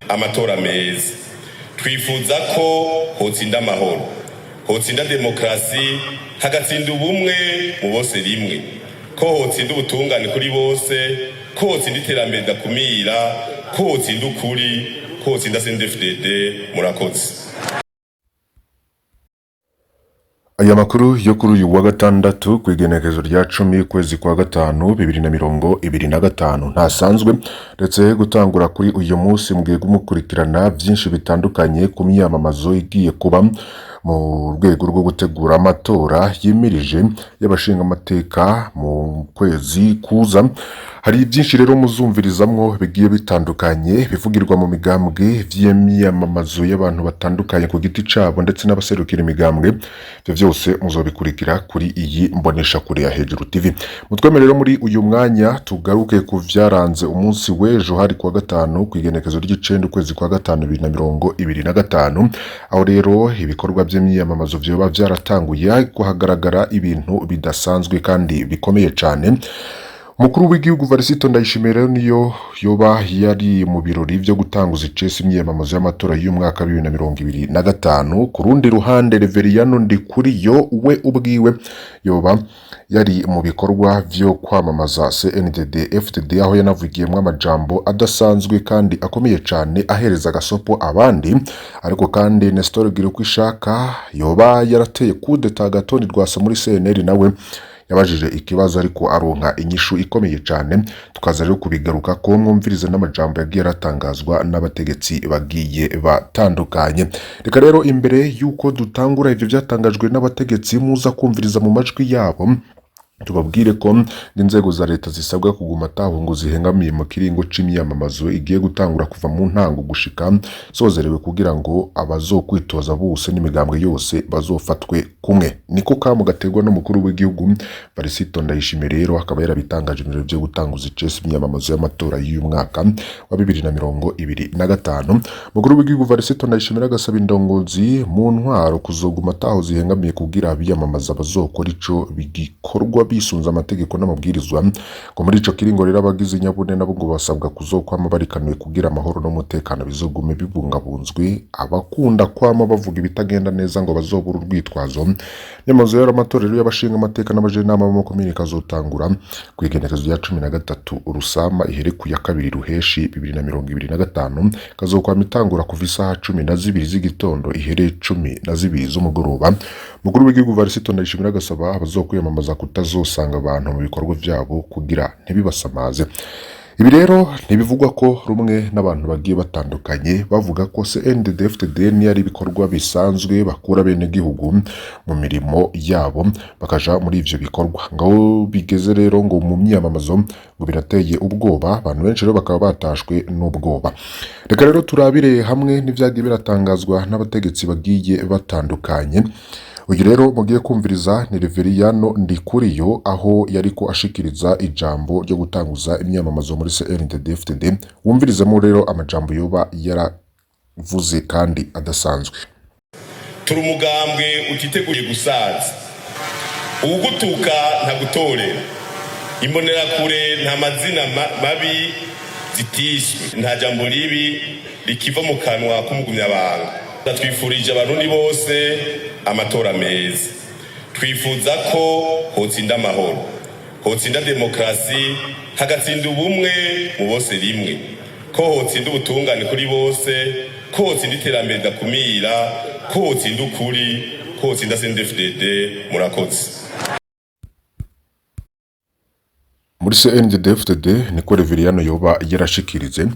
amatora meza. Twifuza ko hotsinda amahoro, hotsinda demokrasi, hagatsinda ubumwe mu bose rimwe, ko hotsinda ubutungane kuri bose, ko hotsinda iterambere ridakumira, ko hotsinda ukuri, ko hotsinda CNDD-FDD. Murakoze. Aya makuru yo kuri uyu wa gatandatu ku igenekerezo rya 10 kwezi kwa gatanu 2025 ntasanzwe ndetse gutangura kuri uyu munsi mugiye kumukurikirana byinshi bitandukanye ku myamamazo igiye kuba mu rwego rwo gutegura amatora yimirije y'abashinga amateka mu kwezi kuza. Hari byinshi rero muzumvirizamwo bigiye bitandukanye bivugirwa mu migambwe vy'imyamamazo y'abantu batandukanye ku giti cabo ndetse n'abaserukira imigambwe. Byo byose muzobikurikira kuri iyi mbonesha kure ya Hejuru TV. Mutweme rero muri uyu mwanya tugaruke ku vyaranze umunsi w'ejo hari kwa gatanu ku igenekezo ry'icenda ukwezi kwa gatanu 2025, aho rero ibikorwa by'imyamamazo vyoba vyaratanguye kuhagaragara ibintu bidasanzwe kandi bikomeye cyane. Umukuru w'igihugu Varisito Ndayishimiye niyo yoba yari mu birori byo gutanguza icese imyamamazo y'amatora y'umwaka 2025. Ku rundi ruhande Reveriyano Ndikuriyo we ubwiwe yoba yari mu bikorwa byo kwamamaza CNDD-FDD, aho yanavugiyemo amajambo adasanzwe kandi akomeye cyane ahereza gasopo abandi. Ariko kandi Nestor Girkwishaka yoba yarateye kudeta Gatoni Rwasa muri CNL, nawe yabajije ikibazo ariko aronka inyishu ikomeye cyane. Tukaza rero kubigaruka ko mwumviriza n'amajambo yagiye aratangazwa n'abategetsi bagiye batandukanye. Reka rero imbere yuko dutangura ivyo byatangajwe n'abategetsi muza kumviriza mu majwi yabo, tubabwire ko inzego za leta zisabwa kuguma taho ngo zihengamiye mu kiringo c'imyamamazo igiye gutangura kuva mu ntango gushika sozerewe, kugira ngo abazokwitoza bose n'imigambwe yose bazofatwe kumwe. Niko kamo gategwa n'umukuru w'igihugu Varisito Ndayishimiye rero akaba yarabitangaje mu byo gutanguza icese imyamamazo y'amatora y'uyu mwaka wa 2025. Umukuru w'igihugu Varisito Ndayishimiye agasaba indongozi mu ntwaro kuzoguma taho zihengamiye kugira abiyamamaza bazokora ico bigikorwa bisunza amategeko n'amabwirizwa. Ngo muri ico kiringo rero abagize inyabune nabo ngo basabwa kuzokwama barikanuye kugira amahoro n'umutekano bizogume bibungabunzwe. Abakunda kwama bavuga ibitagenda neza ngo bazobura urwitwazo. Nyamazo y'amatorero y'abashinga amateka n'abajenama mu komine kazotangura ku igenekerezo rya 13 Urusama ihere ku ya 2 Ruheshi 2025, kazokwama itangura kuva isaha 12 z'igitondo ihere 12 z'umugoroba. Mukuru w'igihugu Varisito Ndayishimiye agasaba abazokwiyamamaza kutazosanga abantu mu bikorwa vyabo kugira ntibibasamaze. Ibi rero ntibivugwa ko rumwe n'abantu bagiye batandukanye bavuga ko CNDD-FDD ni ari ibikorwa bisanzwe bakura bene gihugu mu mirimo yabo bakaja muri ivyo bikorwa. Ngaho bigeze rero ngo mu myamamazo ngo birateye ubwoba, abantu benshi rero bakaba batashwe n'ubwoba. Reka rero turabire hamwe n'ivyagiye biratangazwa n'abategetsi bagiye batandukanye. Uyu rero mugiye kumviriza ni Reveriyano Ndikuriyo, aho yariko ashikiriza ijambo ryo gutanguza imyamamazo muri CNDD-FDD. Wumvirizemo rero amajambo yoba yaravuze kandi adasanzwe. Turi umugambwe utiteguriye gusaza, ugutuka nta gutorera, imbonera kure nta mazina mabi zitishwe, nta jambo ribi rikiva mu kanwa k'umugumyabanga. Twifurije abarundi bose amatora meza. Twifuza ko hotsinda amahoro, hotsinda demokrasi, hagatsinda ubumwe mu bose rimwe, ko hotsinda ubutungane kuri bose, ko hotsinda iterambere ridakumira, ko hotsinda ukuri, ko hotsinda CNDD-FDD. Murakoze. Muri CNDD-FDD niko Reveriyano yoba yarashikirize.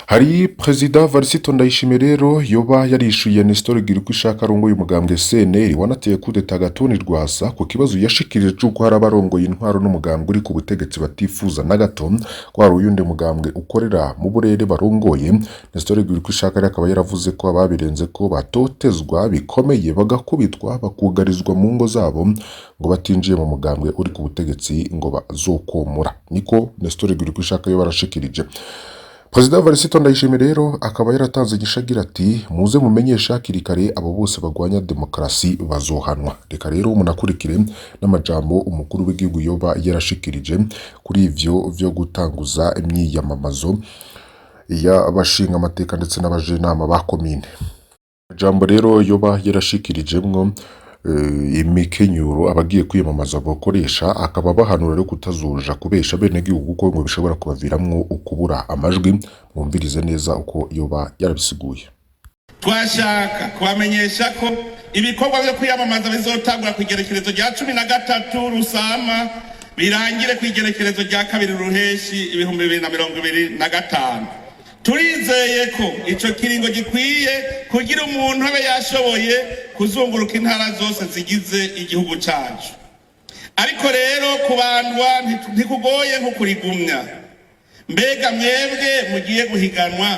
Hari President Varisito Ndayishimiye rero yoba yarishuye Nestor Girkwishaka arongoye umugambwe CNL wanateye kudeta Gatoni Rwasa ku kibazo yashikirije cy'uko hari abarongoye intwaro n'umugambwe uri ku butegetsi batifuza na gato ko hari uyundi mugambwe ukorera mu burere barongoye. Nestor Girkwishaka akaba yaravuze ko ababirenze ko batotezwa bikomeye bagakubitwa bakugarizwa mu ngo zabo ngo batinjiye mu mugambwe uri ku butegetsi ngo bazokomora. Niko Nestor Girkwishaka yo barashikirije. President Varisito Ndayishimiye rero akaba yaratanze igishagira ati muze mumenyesha hakiri kare abo bose bagwanya demokrasi bazohanwa. Reka rero munakurikire n'amajambo umukuru w'igihugu yoba yarashikirije kuri ivyo vyo gutanguza imyiyamamazo y'abashinga amateka ndetse n'abajenama ba komine. Ijambo rero yoba yarashikirijemwo imikenyuro abagiye kwiyamamaza bokoresha, akaba bahanura rero kutazoja kubesha abenegihugu kuko ngo bishobora kubaviramwo ukubura amajwi. Mwumvirize neza uko yoba yarabisiguye. Twashaka kubamenyesha ko ibikorwa byo kwiyamamaza bizotangura ku igerekerezo rya 13 Rusama birangire ku igerekerezo rya 2 Ruheshi 2025. Turizeye ko ico kiringo gikwiye kugira umuntu abe yashoboye kuzunguruka intara zose zigize igihugu cacu. Ariko rero kubandwa ntikugoye nko kurigumya. Mbega mwebwe mugiye guhiganwa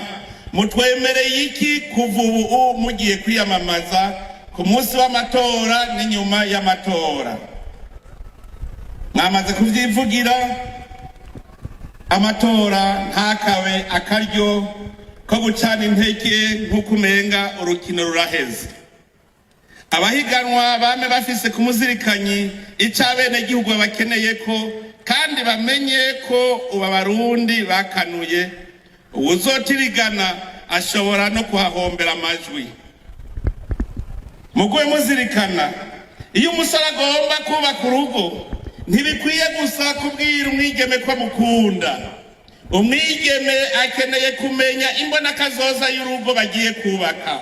mutwemereye iki kuva ubu mugiye kwiyamamaza ku munsi w'amatora n'inyuma y'amatora? Mwamaze kuvyivugira, amatora ntakabe akaryo ko gucana intege nk'uko umenga urukino ruraheze. Abahiganwa bame bafise kumuzirikanyi ico abenegihugu bakeneye ko, kandi bamenye ko ubu Abarundi bakanuye uwuzotirigana ashobora no kuhahombera amajwi. Mugwe muzirikana, iyo umusore agomba kubaka urugo ntibikwiye gusa kubwira umwigeme ko mukunda. Umwigeme akeneye kumenya imbonakazoza y'urugo bagiye kubaka.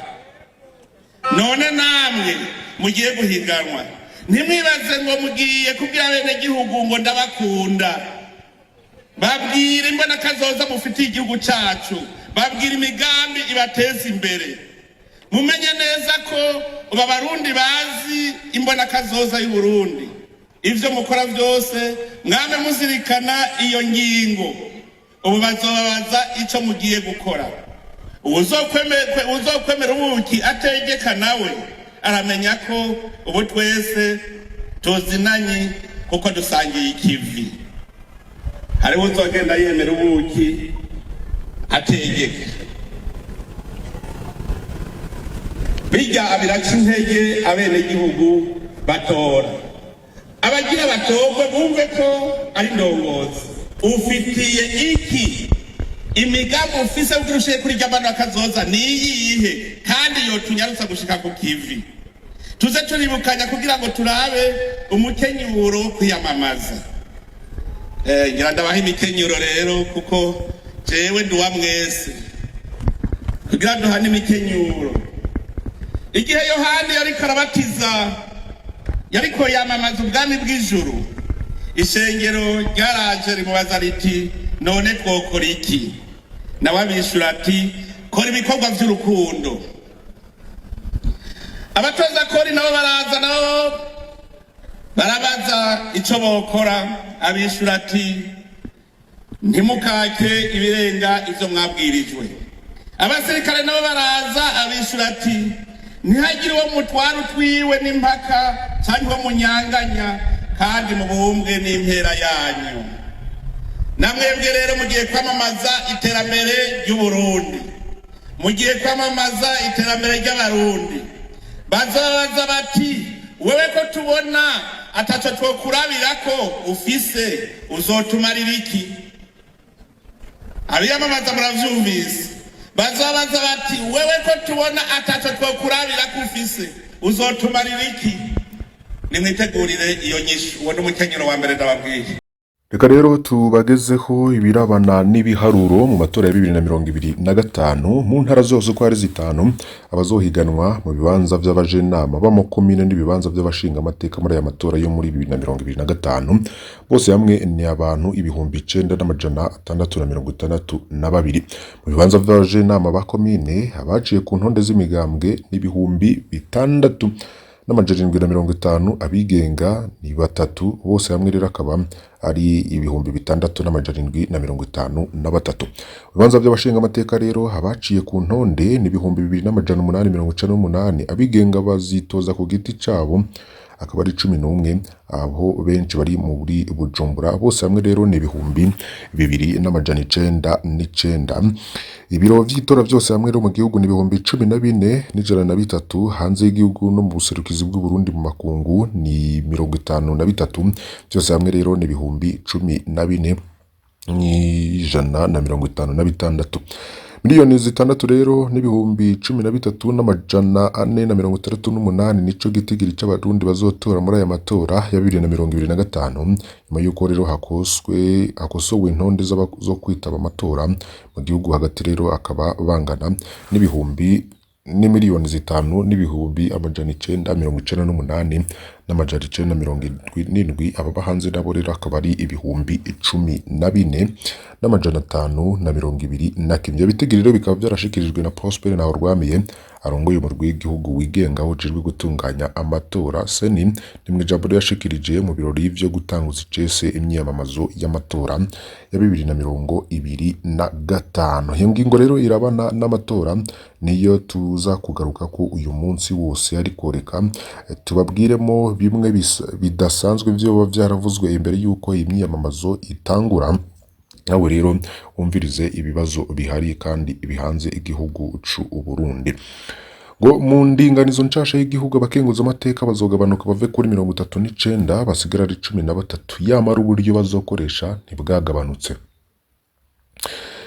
None namwe mugiye guhiganwa, ntimwibaze ngo mugiye kubwira abenegihugu ngo ndabakunda. Babwira imbonakazoza mufitiye igihugu cacu, babwira imigambi ibateza imbere. Mumenye neza ko ubu Abarundi bazi imbonakazoza y'Uburundi. Ivyo mukora vyose mwame muzirikana iyo ngingo. Ubu bazobabaza ico mugiye gukora. Uzokwemera ubuki ategeka nawe aramenya ko ubu twese tuzinanye kuko dusangiye ikivi. Hariho uzogenda yemera ubuki ategeka. Bijya abiraca intege abenegihugu batora. Abagira batogwe bumve ko ari ndongozi. Ufitiye iki imigambi ufise ukirushiye kuri ry'abantu akazoza niyihe kandi yotunyarutsa gushika ku kivi. Tuze turibukanya kugira ngo turabe umukenyuro kwiyamamaza. Ngira ndabaha imikenyuro rero kuko jewe nduwa mwese. Kugira duhane imikenyuro. Igihe Yohani yariko arabatiza, yariko yamamaza ubwami bw'ijuru, ishengero ryaraje rimubaza riti none twokora iki? Nawe abishura ati kora ibikorwa vy'urukundo. Abatoza kori nabo baraza nabo barabaza ico bokora, abishura ati ntimukake ibirenga ivyo mwabwirijwe. Abasirikare nabo baraza, abishura ati ntihagire uwo mutwara utwiwe n'impaka cyangwa munyanganya, kandi mu buhumbwe n'impera yanyu. Namwebwe rero mugiye kwamamaza iterambere ry'Uburundi, mugiye kwamamaza iterambere ry'Abarundi. Bazabaza bati wewe ko tubona ataco twokurabira ko ufise uzotumarira iki? Abiyamamaza muravyumvise. Bazabaza bati wewe ko tubona ataco twokurabira ko ufise uzotumarira iki? Nimwitegurire iyo nyishu. Uwo n'umukenyero wa mbere ndababwiye. Reka rero tubagezeho ibirabana n'ibiharuro mu matora ya 2025 mu ntara zose uko ari zitanu. Abazohiganwa mu bibanza by'abajenama b'amakomine n'ibibanza by'abashinga amateka muri aya matora yo muri 2025 bose hamwe ni abantu 9,662. Mu bibanza by'abajenama b'akomine abaciye ku ntonde z'imigambwe n'ibihumbi 6,750. Abigenga ni 3 bose hamwe rero akaba ari ibihumbi 6,753. Ibibanza by'abashinga amateka rero abaciye ku ntonde ni ibihumbi 2,898. Abigenga bazitoza ku giti cabo akaba ari 11, aho benshi bari muri Bujumbura. Bose hamwe rero ni ibihumbi 2,909. Ibiro vy'itora byose hamwe rero mu gihugu ni ibihumbi 14,103. Hanze y'igihugu no mu buserukizi bw'u Burundi mu makungu ni 53. Byose hamwe rero ni ibihumbi 14. 156 miliyoni zitandatu rero n'ibihumbi 13,468 nico gitigiri c'abarundi bazotora muri aya matora ya 2025 nyuma yuko rero hakosowe intonde zo kwitaba amatora mu gihugu hagati rero akaba bangana n'ibihumbi miliyoni 5 n'ibihumbi 998 n'amajana 977 ababa hanze nabo rero akaba ari ibihumbi 14 n'amajana 521. Bitegiriro bikaba byarashikirijwe na Prosper Ntahorwamiye arongoye mu rw'igihugu wigenga ujejwe gutunganya amatora seni nimwe jambo yashikirije mu birori byo gutanguza icese imyamamazo y'amatora ya 2025. Iyo ngingo rero irabana n'amatora niyo tuza kugaruka ko uyu munsi wose ariko reka tubabwiremo bimwe bidasanzwe byo byaravuzwe imbere yuko imyamamazo itangura. Nawe rero umvirize ibibazo bihari kandi bihanze igihugu c'u Burundi. Ngo mu ndinganizo nshasha y'igihugu abakenguza amateka bazogabanuka bave kuri 39 basigara ari 13 yamara uburyo bazokoresha ntibwagabanutse.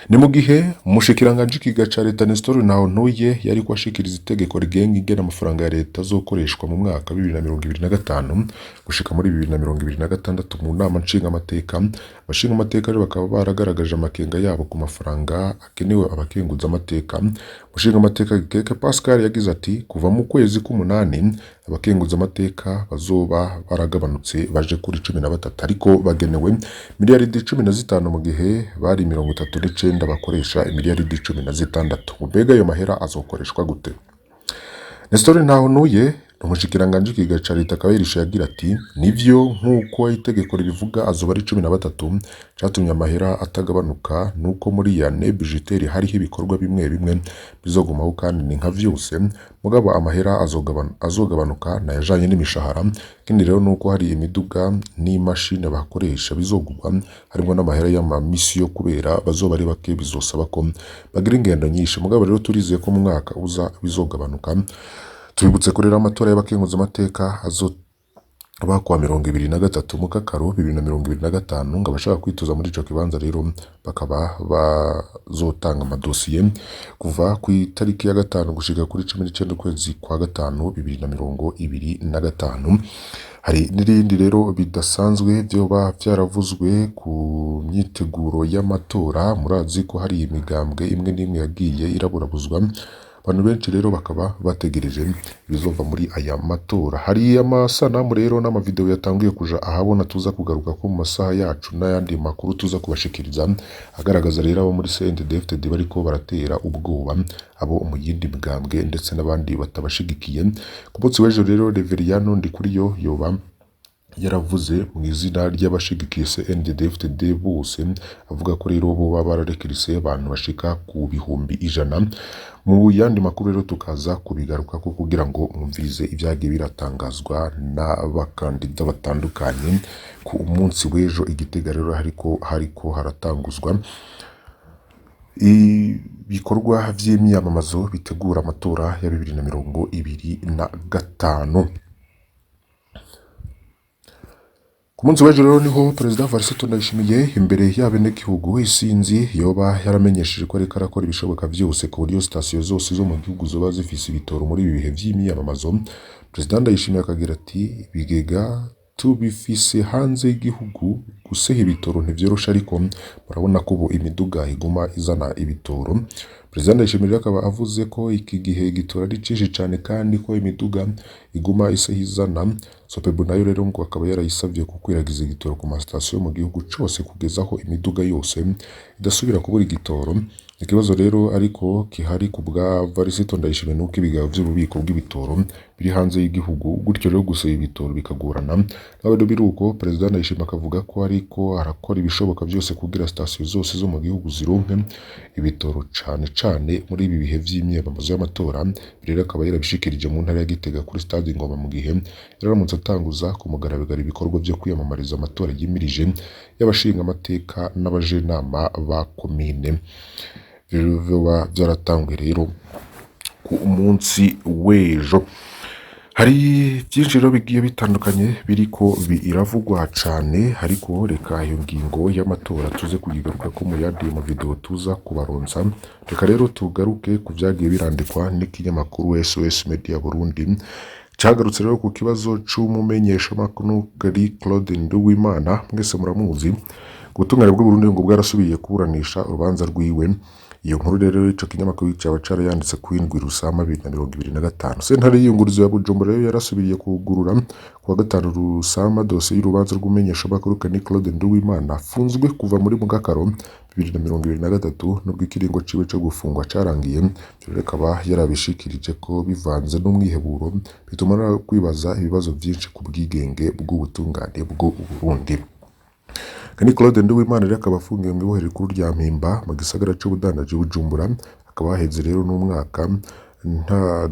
Ni mu gihe umushikiranganje kiga ca leta Nestor Ntahontuye yari kwashikiriza itegeko rigenga ingena amafaranga ya leta azokoreshwa mu mwaka 2025 gushika muri 2026 mu nama nshinga amateka. Abashinga amateka rero bakaba baragaragaje amakenga yabo ku mafaranga akenewe abakenguza amateka. Umushinga amateka Gikeke Pascal yagize ati kuva mu kwezi k'umunani abakenguza amateka bazoba baragabanutse baje kuri 13 ariko bagenewe miliyaridi 15 mu gihe bari 39 bakoresha miliyaridi 16. Mbega ayo mahera azokoreshwa gute? Nestor Ntahontuye umushikiranganje kiga ca leta akabirisha yagira ati nivyo nkuko itegeko ribivuga azoba ari 13 catumye amahera atagabanuka nuko muri ya budgeteri hariho ibikorwa bimwe bizogumaho kandi ni nka vyose mugabo amahera azogabanuka na yajanye n'imishahara kindi rero nuko hari imiduga n'imashine bakoresha bizogurwa harimo n'amahera y'amamisiyo kubera bazoba ari bake bizosaba ko bagira ingendo nyinshi mugabo rero turizeye ko mu mwaka uza bizogabanuka. Tubibutse kurera amatora y'abakenguza amateka azoba kwa 2023 mu kakaro 2025 ngo abashaka kwitoza muri ico kibanza rero bakaba bazotanga amadosiye kuva ku itariki ya 5 gushika kuri 19 kwezi kwa 5 2025. Hari n'irindi rero bidasanzwe byoba byaravuzwe ku myiteguro y'amatora. Murazi ko hari imigambwe imwe n'imwe yagiye iraburabuzwa abantu benshi rero bakaba bategereje bizova muri aya matora. Hari amasanamu rero n'amavideo yatangiye kuja ahabona tuza kugaruka ko mu masaha yacu n'ayandi makuru tuza kubashikiriza agaragaza rero abo muri CNDD-FDD bariko baratera ubwoba abo mu yindi migambwe ndetse n'abandi batabashigikiye. Ku munsi w'ejo rero Reveriyano Ndikuriyo yoba yaravuze mu izina ry'abashigikiye CNDD-FDD bose avuga ko rero bo bararekirise abantu bashika ku bihumbi 100. Mu yandi makuru rero tukaza kubigaruka ko kugira ngo mwumvize ibyagiye biratangazwa n'abakandida batandukanye ku munsi w'ejo Igitega rero hariko haratanguzwa ibikorwa vy'imyamamazo bitegura amatora ya 2025. Ku munsi w'ejo rero niho Perezida Varisito Ndayishimiye imbere y'abenegihugu isinzi yoba yaramenyesheje ko ariko arakora ibishoboka byose ku buryo sitasiyo zose zo mu gihugu zoba zifise ibitoro muri ibi bihe vy'imyamamazo. Perezida Ndayishimiye akagira ati bigega tubifise hanze y'igihugu guseha ibitoro ntivyorosha ariko murabona ko ubu imiduga iguma izana ibitoro. Perezida Ndayishimiye akaba avuze ko iki gihe gitora ari cinshi cyane kandi ko imiduga iguma isehizana. Sopebu nayo rero ngo akaba yarayisavye kukwiragiza igitoro ku masitasiyo mu gihugu cose kugezaho imiduga yose idasubira kubura igitoro. Ikibazo rero ariko kihari ku bwa Varisito Ndayishimiye nuko ibigabo by'ububiko bw'ibitoro biri hanze y'igihugu gutyo rero gusaba ibitoro bikagorana. Nawe rero biruko Perezida Ndayishimiye akavuga ko ariko arakora ibishoboka byose kugira sitasiyo zose zo mu gihugu zironke ibitoro cane muri ibi bihe vy'imyamamazo y'amatora. Rero akaba yarabishikirije mu ntara ya Gitega kuri stade Ngoma mu gihe yaramutse atanguza ku mugaragaro ibikorwa byo kwiyamamariza amatora yimirije y'abashinga amateka n'abajenama ba komine. Biba byaratanguye rero ku munsi w'ejo. hari byinshi rero bigiye bitandukanye biriko biravugwa cane, ariko reka iyo ngingo y'amatora tuze kuyigaruka ko mu yandi mu video tuza kubaronsa. Reka rero tugaruke ku vyagiye birandikwa n'ikinyamakuru SOS Media Burundi cagarutse rero ku kibazo c'umumenyeshamakuru Gary Claude Nduwimana. Mwese muramuzi, ubutungane bw'u Burundi ngo bwarasubiye kuburanisha urubanza rwiwe. Iyo nkuru rero ico kinyamakuru cyaba carayanditse ku indwi Rusama 2025. Sentare y'iyungurizo ya Bujumbura rero yarasubiriye kugurura ku wa gatanu Rusama dosiye y'urubanza rw'umumenyeshamakuru Gary Claude Nduwimana afunzwe kuva muri Mugakaro 2023 nubwo ikiringo ciwe co gufungwa carangiye. Rero akaba yarabishikirije ko bivanze n'umwiheburo bituma kwibaza ibibazo byinshi ku bwigenge bw'ubutungane bw'u Burundi. Gary Claude Nduwimana rero akaba afungiwe mu ibohero rikuru rya Mpimba mu gisagara c'ubudandaji Bujumbura. Akaba haheze rero n'umwaka nta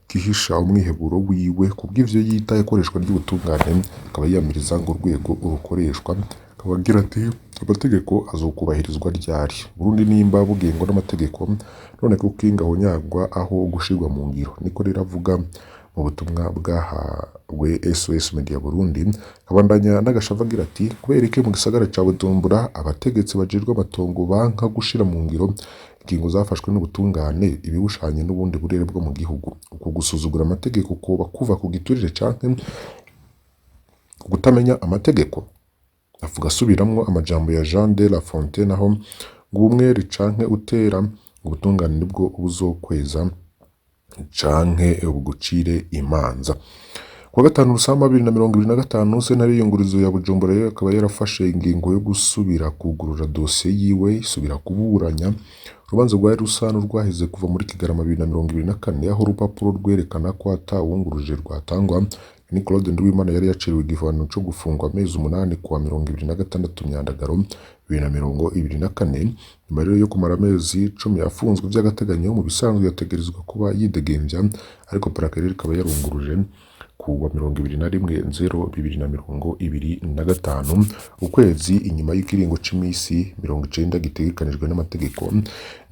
gihisha umwiheburo wiwe kubw'ivyo yita ikoreshwa ry'ubutungane. Akaba yiyamiriza ngo urwego urukoreshwa, akaba agira ati amategeko azokubahirizwa ryari. Burundi nimba bugengwa n'amategeko, none kuko ingaho nyagwa aho gushirwa mu ngiro. Niko rero avuga mu butumwa bwahawe SOS Media Burundi. Kabandanya n'agashavu agira ati kubera iki mu gisagara ca Bujumbura abategetsi bajejwe amatongo banka gushira mu ngiro ingingo zafashwe n'ubutungane ibibushanye n'ubundi burere bwo mu gihugu. Uko gusuzugura amategeko koba kuva ku giturire canke gutamenya amategeko. Avuga asubiramwo amajambo ya Jean de La Fontaine aho ngo umwere canke utera ubutungane nibwo buzokweza canke ubugucire imanza. Ku wa gatanu Rusama 2025 sentare y'iyungurizo ya Bujumbura rero akaba yarafashe ingingo yo gusubira kugurura dosiye yiwe isubira kuburanya. Urubanza rwa Rusano rwaheze kuva muri Kigarama 2024 aho urupapuro rwerekana ko atawunguruje rwatangwa. Gary Claude Nduwimana yari yaciriwe igihano cyo gufungwa amezi 8 kuwa 2026 Myandagaro 2024. Nyuma rero yo kumara amezi 10 afunzwe by'agateganyo, mu bisanzwe yategerezwa kuba yidegembya, ariko Parake ikaba yarunguruje kuwa 21/0/2025 ukwezi inyuma y'ikiringo c'imisi 90 gitegekanijwe n'amategeko.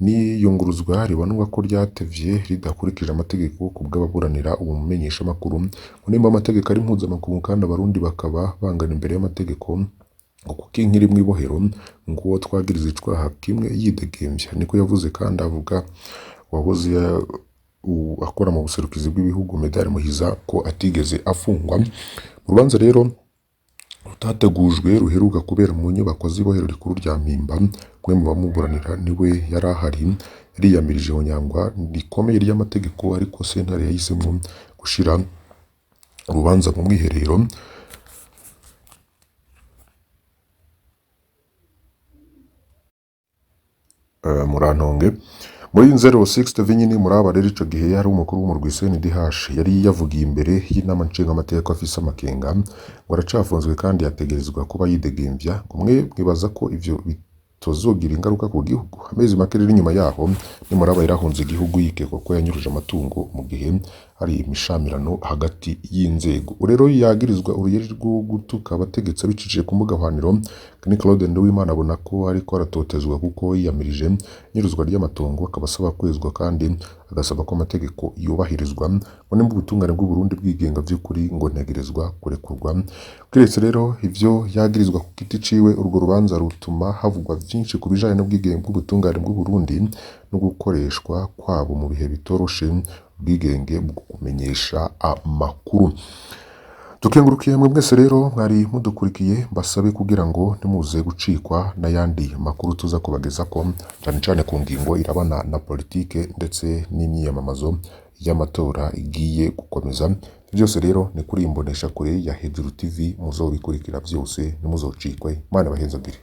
N'iyunguruzwa ribonwa ko ryatevye ridakurikije amategeko ku bw'ababuranira umumenyeshamakuru. Nimba amategeko ari mpuzamakungu kandi abarundi bakaba bangana imbere y'amategeko, kuko inkiri mu ibohero ngo twagiriza icwaha kimwe yidegembya. Niko yavuze kandi avuga wahoze akora mu buserukizi bw'ibihugu Medal Muhiza ko atigeze afungwa. Urubanza rero rutategujwe ruheruka kubera mu nyubako z'ibohero rikuru rya Mpimba. Mwe mu bamuburanira niwe yari ahari, yariyamirije nyangwa rikomeye ry'amategeko, ariko sentare yahisemo gushira urubanza mu mwiherero. Murantonge muri 06 nyine muraba rero ico gihe yari umukuru w'umurwi CNDH yari yavugiye imbere y'inama nshingamateka afise amakenga ngo aracafunzwe kandi yategerezwa kuba yidegembya. Mwe mwibaza ko ivyo bitozogira ingaruka ku gihugu? Amezi make rero inyuma yaho nimuraba yarahunze igihugu yikekwa ko yanyuruje amatungo mu gihe hari imishamirano hagati y'inzego. Rero yagirizwa uruyeri rwo gutuka abategetsi abicishije ku mbuga hwaniro. Gary Claude Nduwimana abona ko ariko aratotezwa kuko yiyamirije nyiruzwa ry'amatongo, akabasaba kwezwa kandi agasaba ko amategeko yubahirizwa. Ngo nimba ubutungane bw'u Burundi bwigenga vy'ukuri ngo ntegerezwa kurekurwa. Kiretse rero ivyo yagirizwa ku giti ciwe, urwo rubanza rutuma havugwa vyinshi ku bijanye n'ubwigenge bw'ubutungane bw'u Burundi no gukoreshwa kwabo mu bihe bitoroshe ubwigenge bwo kumenyesha amakuru. Tukengurukiye mwe mwese rero mwari mudukurikiye, mbasabe kugira ngo ntimuze gucikwa n'ayandi makuru tuza kubagezako, cyane cyane ku ngingo irabana na politike ndetse n'imyiyamamazo y'amatora igiye gukomeza. Byose rero ni kuri imbonesha kure ya Hejuru TV, muzobikurikira byose ntimuzocikwe. Mana bahezagire.